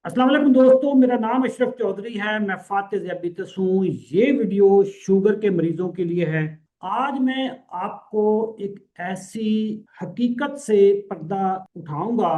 अस्सलाम वालेकुम दोस्तों, मेरा नाम अशरफ चौधरी है। मैं फातिज ज़ियाबितस हूँ। ये वीडियो शुगर के मरीजों के लिए है। आज मैं आपको एक ऐसी हकीकत से पर्दा उठाऊंगा।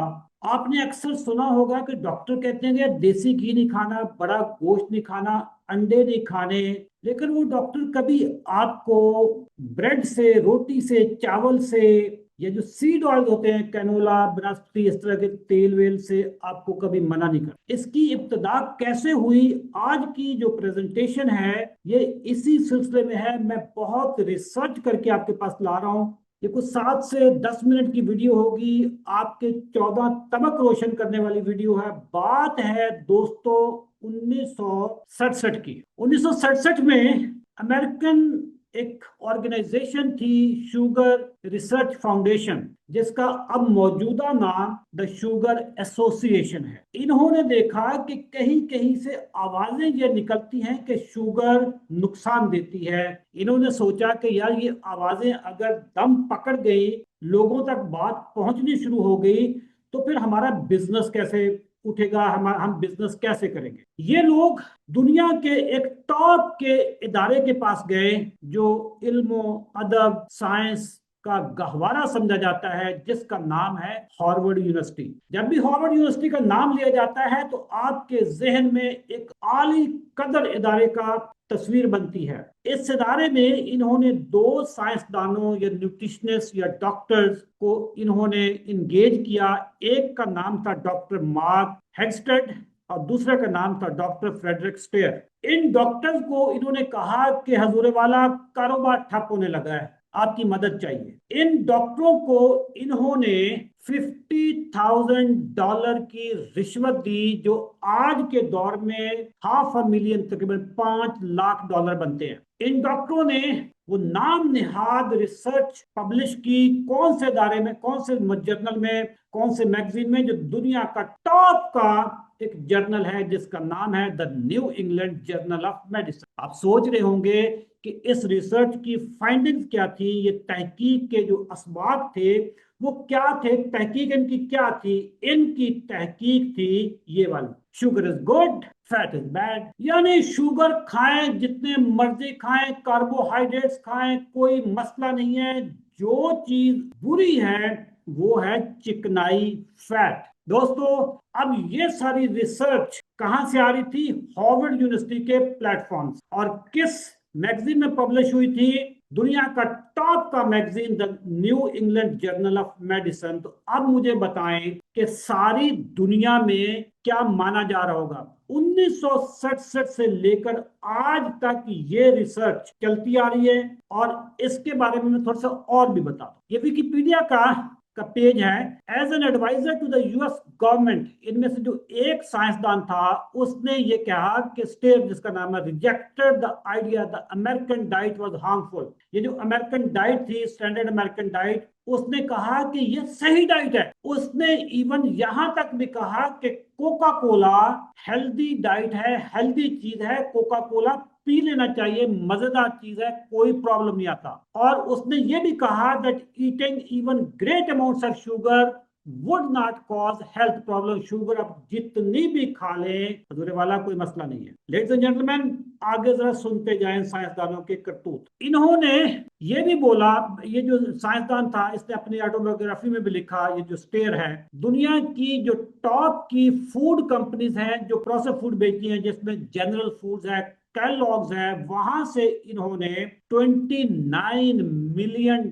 आपने अक्सर सुना होगा कि डॉक्टर कहते हैं कि देसी घी नहीं खाना, बड़ा गोश्त नहीं खाना, अंडे नहीं खाने। लेकिन वो डॉक्टर कभी आपको ब्रेड से, रोटी से, चावल से, ये जो सीड ऑयल होते हैं, कैनोला, बनस्पति, इस तरह के तेल वेल से आपको कभी मना नहीं कर। इसकी इब्तदा कैसे हुई, आज की जो प्रेजेंटेशन है ये इसी सिलसिले में है। मैं बहुत रिसर्च करके आपके पास ला रहा हूँ। ये कुछ 7 से 10 मिनट की वीडियो होगी, आपके 14 तबक रोशन करने वाली वीडियो है। बात है दोस्तों 1967 की। 1967 में अमेरिकन एक ऑर्गेनाइजेशन थी, शुगर रिसर्च फाउंडेशन, जिसका अब मौजूदा नाम द शुगर एसोसिएशन है। इन्होंने देखा कि कहीं कहीं से आवाजें ये निकलती हैं कि शुगर नुकसान देती है। इन्होंने सोचा कि यार ये आवाजें अगर दम पकड़ गई, लोगों तक बात पहुंचनी शुरू हो गई, तो फिर हमारा बिजनेस कैसे उठेगा, हम बिजनेस कैसे करेंगे। ये लोग दुनिया के एक टॉप के इदारे के पास गए, जो इल्म, अदब, साइंस का गहवारा समझा जाता है, जिसका नाम है हार्वर्ड यूनिवर्सिटी। जब भी हार्वर्ड यूनिवर्सिटी का नाम लिया जाता है तो आपके जहन में एक आली कदर इदारे का तस्वीर बनती है। इस इदारे में इन्होंने दो साइंसदानों या न्यूट्रिशनिस्ट या डॉक्टर्स को इन्होंने इंगेज किया। एक का नाम था डॉक्टर मार्क हेगस्टेड और दूसरे का नाम था डॉक्टर फ्रेडरिक स्टेयर। इन डॉक्टर्स को इन्होंने कहा कि हजूर वाला, कारोबार ठप होने लगा है, आपकी मदद चाहिए। इन डॉक्टरों को इन्होंने $50,000 की रिश्वत दी, जो आज के दौर में $500,000, तकरीबन $5 लाख बनते हैं। इन डॉक्टरों ने वो नाम निहाद रिसर्च पब्लिश की, कौन से दायरे में, कौन से जर्नल में, कौन से मैगजीन में, जो दुनिया का टॉप का एक जर्नल है जिसका नाम है the new England journal of medicine. आप सोच रहे होंगे कि इस रिसर्च की फाइंडिंग्स क्या थी, ये तहकीक के जो असबाब थे वो क्या थे। तहकीक इनकी क्या थी? इनकी तहकीक थी ये वाली, sugar is good, fat is bad. यानी शुगर खाएं, जितने मर्जी खाएं, कार्बोहाइड्रेट्स खाएं, कोई मसला नहीं है। जो चीज बुरी है वो है चिकनाई, फैट। दोस्तों, अब ये सारी रिसर्च कहां से आ रही थी? हार्वर्ड यूनिवर्सिटी के प्लेटफॉर्म। और किस मैगजीन में पब्लिश हुई थी? दुनिया का टॉप का magazine the new England journal of medicine. तो अब मुझे बताएं कि सारी दुनिया में क्या माना जा रहा होगा। 1967 से लेकर आज तक ये रिसर्च चलती आ रही है, और इसके बारे में मैं थोड़ा सा और भी बता दूं। ये विकिपीडिया का पेज है। As an adviser to the US government, इनमें से जो एक साइंसदान था उसने ये कहा कि स्टेट, जिसका नाम है, rejected the idea the American diet was harmful. ये जो अमेरिकन डाइट थी, स्टैंडर्ड अमेरिकन डाइट, उसने कहा कि ये सही डाइट है। उसने इवन यहां तक भी कहा कि कोका कोला हेल्दी डाइट है, हेल्दी चीज है, कोका कोला पी लेना चाहिए, मजेदार चीज है, कोई प्रॉब्लम नहीं आता। और उसने ये भी कहा that eating even great amounts of sugar would not cause health problem. Sugar अब जितनी भी खा लें, हजूर वाला, कोई मसला नहीं है। लेडीज एंड जेंटलमैन, आगे जरा सुनते जाएं साइंसदानों के करतूत। इन्होंने ये भी बोला, ये जो साइंसदान था इसने अपनी ऑटोबायोग्राफी में भी लिखा, ये जो स्टेयर है, दुनिया की जो टॉप की फूड कंपनीज हैं जो प्रोसेस फूड बेचती हैं, जिसमें जनरल फूड्स है, कैलॉग्स है, वहां से इन्होंने $29 मिलियन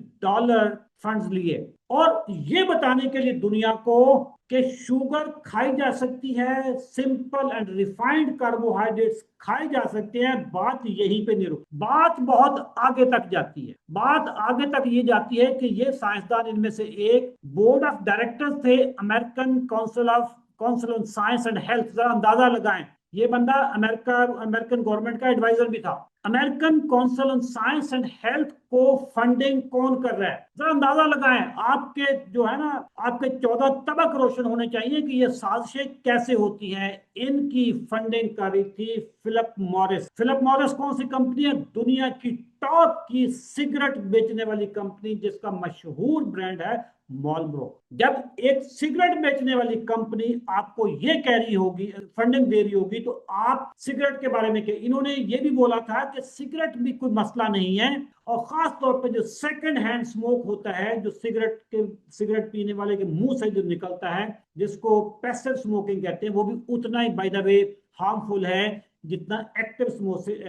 फंड्स लिए, और ये बताने के लिए दुनिया को कि शुगर खाई जा सकती है, सिंपल एंड रिफाइंड कार्बोहाइड्रेट्स खाए जा सकते हैं। बात यहीं पे नहीं रुक, बात बहुत आगे तक जाती है। बात आगे तक ये जाती है कि ये साइंसदान, इनमें से एक बोर्ड ऑफ डायरेक्टर्स थे American council on science and health. जरा अंदाजा लगाएं, ये बंदा अमेरिकन गवर्नमेंट का एडवाइजर भी था। American council on science and health को फंडिंग कौन कर रहा है? जरा अंदाजा लगाएं। आपके जो है ना, आपके 14 तबक रोशन होने चाहिए कि ये साजिशें कैसे होती हैं। इनकी फंडिंग कर रही थी फिलिप मॉरिस। फिलिप मॉरिस कौन सी कंपनी है? दुनिया की टॉप की सिगरेट बेचने वाली कंपनी, जिसका मशहूर ब्रांड है मॉलब्रो। जब एक सिगरेट बेचने वाली कंपनी आपको ये कह रही होगी, फंडिंग दे रही होगी, तो आप सिगरेट के बारे में इन्होंने ये भी बोला था कि सिगरेट भी कोई मसला नहीं है, और खास तौर पे जो सेकंड हैंड स्मोक होता है, जो सिगरेट पीने वाले के मुंह से जो निकलता है, जिसको पैसिव स्मोकिंग कहते हैं, वो भी उतना ही बाय द वे हार्मफुल है जितना एक्टिव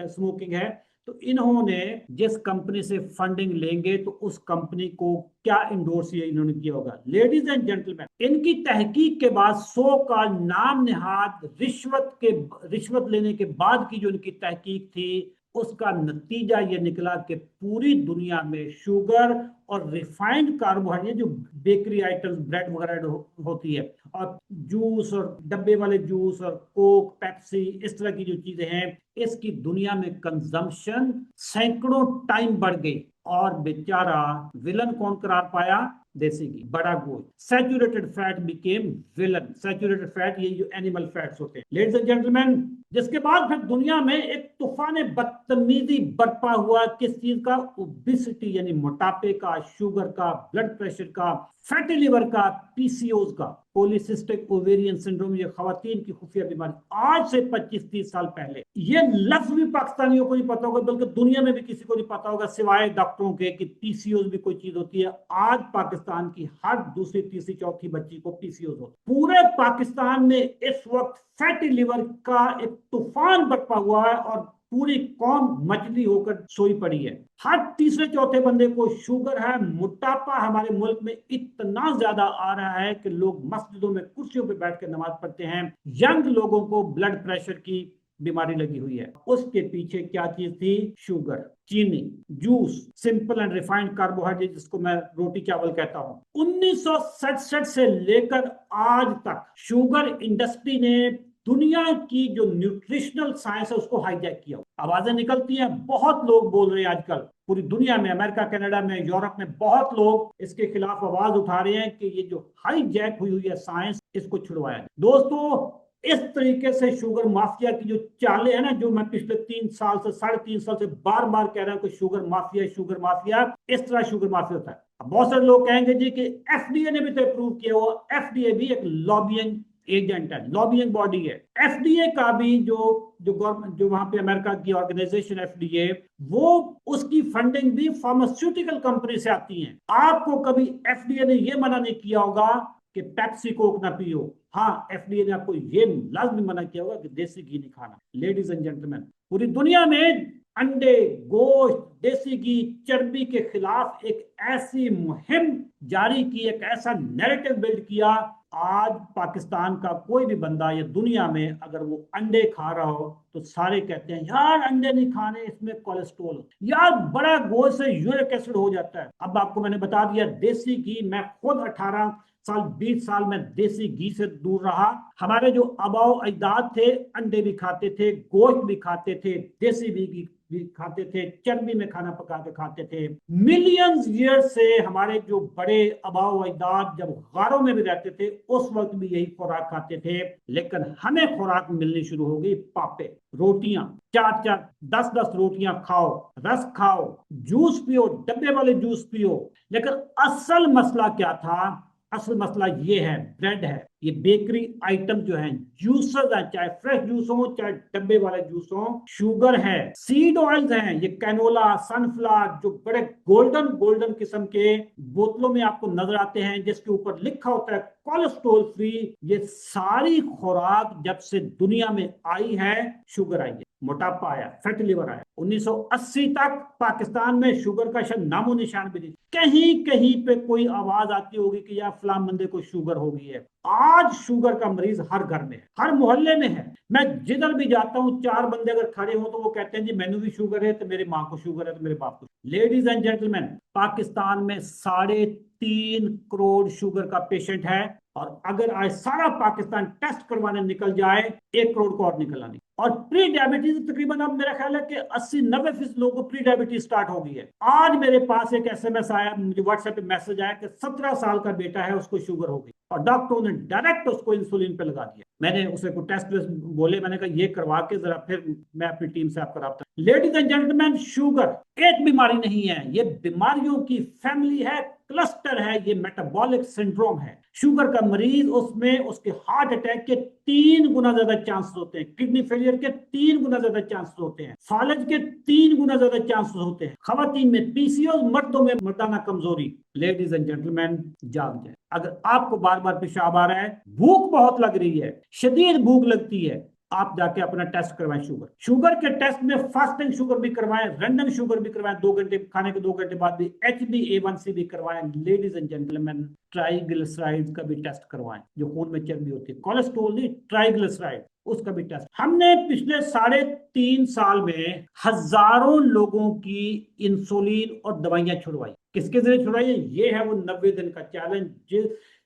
स्मोकिंग है। तो इन्होंने जिस कंपनी से फंडिंग लेंगे तो उस कंपनी को क्या इंडोर्स ये इन्होंने किया होगा? लेडीज एंड जेंटलमैन, इनकी तहकीक के बाद 100 का नाम निहाद रिश्वत लेने के बाद की जो इनकी तहकीक थी, उसका नतीजा ये निकला कि पूरी दुनिया में शुगर और रिफाइंड कार्बोहाइड्रेट, जो बेकरी आइटम्स, ब्रेड वगैरह होती है, और जूस और डब्बे वाले जूस और कोक, पेप्सी, इस तरह की जो चीजें हैं, इसकी दुनिया में कंजम्पशन सैकड़ों टाइम बढ़ गई। और बेचारा विलन कौन करार पाया? देसी घी, बड़ा गोश्त। Saturated fat became villain. Saturated fat, ये जो एनिमल फैट्स होते हैं। लेडीज एंड जेंटलमैन, जिसके बाद फिर दुनिया में एक तूफान बदतमीजी बरपा हुआ। किस चीज का? ओबेसिटी, यानी मोटापे का, शुगर का, ब्लड प्रेशर का, फैटी लिवर का, पीसीओज का, पॉलीसिस्टिक ओवेरियन सिंड्रोम, ये खवातीन की खुफिया बीमारी। आज से 25-30 साल पहले ये लफ्ज भी पाकिस्तानियों को नहीं पता होगा, बल्कि दुनिया में भी किसी को नहीं पता होगा सिवाय डॉक्टरों के, कि पीसीओज भी कोई चीज होती है। आज पाकिस्तान की हर दूसरी, तीसरी, चौथी बच्ची को पीसीओज होता है। पूरे पाकिस्तान में इस वक्त फैटी लिवर का एक तूफान बरपा हुआ है, और पूरी कौम मछली होकर सोई पड़ी है। हर तीसरे चौथे बंदे को शुगर है। मोटापा हमारे मुल्क में इतना ज्यादा आ रहा है कि लोग मस्जिदों में कुर्सियों पर बैठ कर नमाज पढ़ते हैं। यंग लोगों को ब्लड प्रेशर की बीमारी लगी हुई है। उसके पीछे क्या चीज थी? शुगर, चीनी, juice, simple and refined carbohydrate, जिसको मैं रोटी चावल कहता हूं। 1967 से लेकर आज तक शुगर इंडस्ट्री ने दुनिया की जो न्यूट्रिशनल साइंस है उसको हाईजैक किया। आवाजें निकलती हैं, बहुत लोग बोल रहे हैं आजकल पूरी दुनिया में, अमेरिका, कनाडा में, यूरोप में बहुत लोग इसके खिलाफ आवाज उठा रहे हैं कि ये जो हाईजैक हुई है साइंस, इसको छुड़वाया जाए। दोस्तों, इस तरीके से शुगर माफिया की जो चालें हैं ना, जो मैं पिछले 3 साल से, 3.5 साल से बार बार कह रहा हूं कि शुगर माफिया, शुगर माफिया, इस तरह शुगर माफिया होता है। अब बहुत सारे लोग कहेंगे जी कि एफडीए ने भी तो अप्रूव किया हुआ। एफडीए भी एक लॉबिंग एजेंट है, लॉबिंग बॉडी है। एफडीए का भी जो गवर्नमेंट, जो वहां पे अमेरिका की ऑर्गेनाइजेशन एफडीए, वो उसकी फंडिंग भी फार्मास्यूटिकल कंपनी से आती है। आपको कभी एफडीए ने ये मना नहीं किया होगा कि पेप्सी कोक ना पियो। हाँ, एफडीए ने आपको ये लाजमी मना किया होगा कि देसी घी नहीं खाना। लेडीज एंड जेंटलमैन, पूरी दुनिया में अंडे, गोश्त, देसी घी, चर्बी के खिलाफ एक ऐसी मुहिम जारी की, एक ऐसा नैरेटिव बिल्ड किया। आज पाकिस्तान का कोई भी बंदा या दुनिया में अगर वो अंडे खा रहा हो तो सारे कहते हैं यार अंडे नहीं खाने, इसमें कोलेस्ट्रॉल, यार बड़ा गोश्त से यूरिक एसिड हो जाता है। अब आपको मैंने बता दिया, देसी घी, मैं खुद 18 साल, 20 साल में देसी घी से दूर रहा। हमारे जो आबाओ अजदाद थे, अंडे भी खाते थे, गोश्त भी खाते थे, देसी घी भी खाते थे, चर्बी में खाना पका के खाते थे। मिलियंस ईयर से हमारे जो बड़े आबाओ अजदाद जब गारों में भी रहते थे, उस वक्त भी यही खुराक खाते थे। लेकिन हमें खुराक मिलनी शुरू हो गई पापे, रोटियां, 4-4, 10-10 रोटियां खाओ, रस खाओ, जूस पियो, डब्बे वाले जूस पियो। लेकिन असल मसला क्या था? असल मसला ये है, ब्रेड है, ये बेकरी आइटम जो है, जूसेस है, चाहे फ्रेश जूस हो चाहे डब्बे वाले जूस हो, शुगर है, सीड ऑयल्स हैं, ये कैनोला, सनफ्लावर, जो बड़े गोल्डन गोल्डन किस्म के बोतलों में आपको नजर आते हैं, जिसके ऊपर लिखा होता है कोलेस्ट्रॉल फ्री। ये सारी खुराक जब से दुनिया में आई है, शुगर आई है, मोटापा आया, फैटी लिवर आया। 1980 तक पाकिस्तान में शुगर का शायद नामो निशान भी नहीं। कहीं कहीं पे कोई आवाज आती होगी कि यार फलां बंदे को शुगर हो गई है। आज शुगर का मरीज हर घर में है, हर मोहल्ले में है। मैं जिधर भी जाता हूं, 4 बंदे अगर खड़े हो तो वो कहते हैं जी मैनू भी शुगर है, तो मेरी माँ को शुगर है, तो मेरे बाप को। लेडीज एंड जेंटलमैन, पाकिस्तान में 3.5 करोड़ शुगर का पेशेंट है। और अगर आज सारा पाकिस्तान टेस्ट करवाने निकल जाए 1 करोड़ को और निकल आने। और प्री डायबिटीज तकरीबन अब मेरा ख्याल है कि 80-90% लोगों को प्री डायबिटीज स्टार्ट हो गई है। आज मेरे पास एक एसएमएस आया, मुझे व्हाट्सएप पे मैसेज आया कि 17 साल का बेटा है, उसको शुगर हो गई और डॉक्टरों ने डायरेक्ट उसको इंसुलिन पे लगा दिया। मैंने उसे कोई टेस्ट बोले, मैंने कहा ये करवा के जरा फिर मैं अपनी टीम से आपका रब्ता। लेडीज एंड जेंटलमैन, शुगर एक बीमारी नहीं है, ये बीमारियों की फैमिली है, क्लस्टर है, ये मेटाबॉलिक सिंड्रोम है। शुगर का मरीज, उसमें उसके हार्ट अटैक के 3 गुना ज्यादा चांसेस होते हैं, किडनी फेलियर के 3 गुना ज्यादा चांसेस होते हैं, फालज के 3 गुना ज्यादा चांसेस होते हैं, खवातीन में पीसीओएस, मर्दों में मर्दाना कमजोरी। लेडीज एंड जेंटलमैन, जाग जाए। अगर आपको बार बार पेशाब आ रहा है, भूख बहुत लग रही है, शदीद भूख लगती है, आप जाके अपना टेस्ट करवाएं। शुगर के टेस्ट में फास्टिंग शुगर भी करवाएं, रैंडम शुगर भी करवाएं, 2 घंटे खाने के 2 घंटे बाद भी, HbA1c भी करवाएं। लेडीज एंड जेंटलमैन, ट्राइग्लिसराइड का भी टेस्ट करवाएं, जो खून में चर्बी होती है, कोलेस्ट्रॉल नहीं, ट्राइग्लिसराइड, उसका भी टेस्ट। हमने पिछले 3.5 साल में हजारों लोगों की इंसुलिन और दवाइयां छुड़वाई। किसके जरिए छुड़वाई? ये है वो 90 दिन का चैलेंज,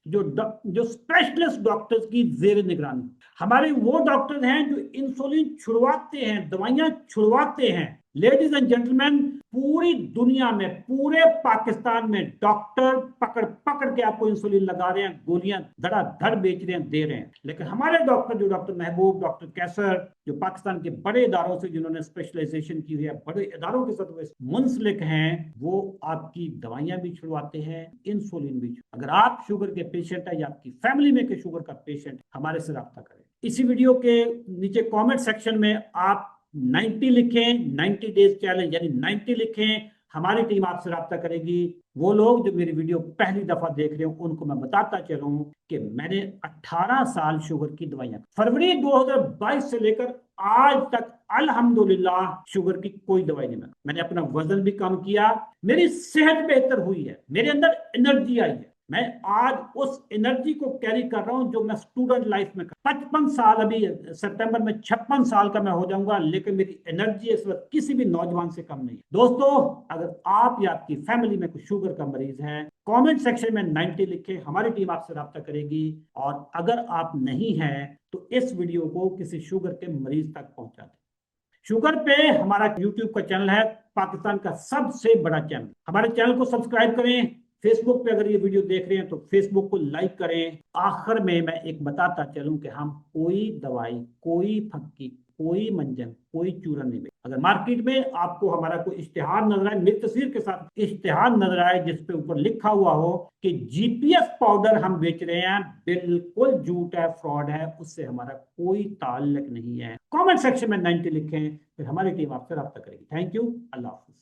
जो स्पेशलिस्ट डॉक्टर्स की जेर निगरानी। हमारे वो डॉक्टर हैं जो इंसुलिन छुड़वाते हैं, दवाइयां छुड़वाते हैं। लेडीज एंड जेंटलमैन, पूरी दुनिया में, पूरे पाकिस्तान में डॉक्टर पकड़ पकड़ के आपको इंसुलिन लगा रहे हैं, गोलियां धड़ाधड़ बेच रहे हैं, दे रहे हैं। लेकिन हमारे डॉक्टर, जो डॉक्टर महबूब, डॉक्टर कैसर, जो पाकिस्तान के बड़े इदारों से जिन्होंने स्पेशलाइजेशन की हुई है, बड़े इदारों के साथ मुंसलिक हैं, वो आपकी दवाइयां भी छुड़वाते हैं, इंसुलिन भी। अगर आप शुगर के पेशेंट है या आपकी फैमिली में के शुगर का पेशेंट, हमारे से रब्ता करें। इसी वीडियो के नीचे कमेंट सेक्शन में आप 90 लिखें, 90 डेज चैलेंज यानी 90 लिखें, हमारी टीम आपसे रब्ता करेगी। वो लोग जो मेरी वीडियो पहली दफा देख रहे हो, उनको मैं बताता चलूं कि मैंने 18 साल शुगर की दवाइयां, फरवरी 2022 से लेकर आज तक अल्हम्दुलिल्लाह शुगर की कोई दवाई नहीं। मैंने अपना वजन भी कम किया, मेरी सेहत बेहतर हुई है, मेरे अंदर एनर्जी आई है। मैं आज उस एनर्जी को कैरी कर रहा हूं जो मैं स्टूडेंट लाइफ में 55 साल, अभी सितंबर में 56 साल का मैं हो जाऊंगा, लेकिन मेरी एनर्जी इस वक्त किसी भी नौजवान से कम नहीं है। दोस्तों, अगर आप या आपकी फैमिली में कोई शुगर का मरीज है, कमेंट सेक्शन में 90 लिखें, हमारी टीम आपसे रब्ता करेगी। और अगर आप नहीं हैं तो इस वीडियो को किसी शुगर के मरीज तक पहुंचा दें। शुगर पे हमारा यूट्यूब का चैनल है, पाकिस्तान का सबसे बड़ा चैनल। हमारे चैनल को सब्सक्राइब करें। फेसबुक पे अगर ये वीडियो देख रहे हैं तो फेसबुक को लाइक करें। आखिर में मैं एक बताता चलूं कि हम कोई दवाई, कोई फक्की, कोई मंजन, कोई चूरन नहीं बेच। अगर मार्केट में आपको हमारा कोई इश्तिहार नजर आए, मेरी तस्वीर के साथ इश्तिहार नजर आए जिसपे ऊपर लिखा हुआ हो कि जीपीएस पाउडर हम बेच रहे हैं, बिल्कुल झूठ है, फ्रॉड है, उससे हमारा कोई ताल्लुक नहीं है। कमेंट सेक्शन में 90 लिखें, फिर हमारी टीम आपसे रब्ता करेगी। Thank you, Allah Hafiz.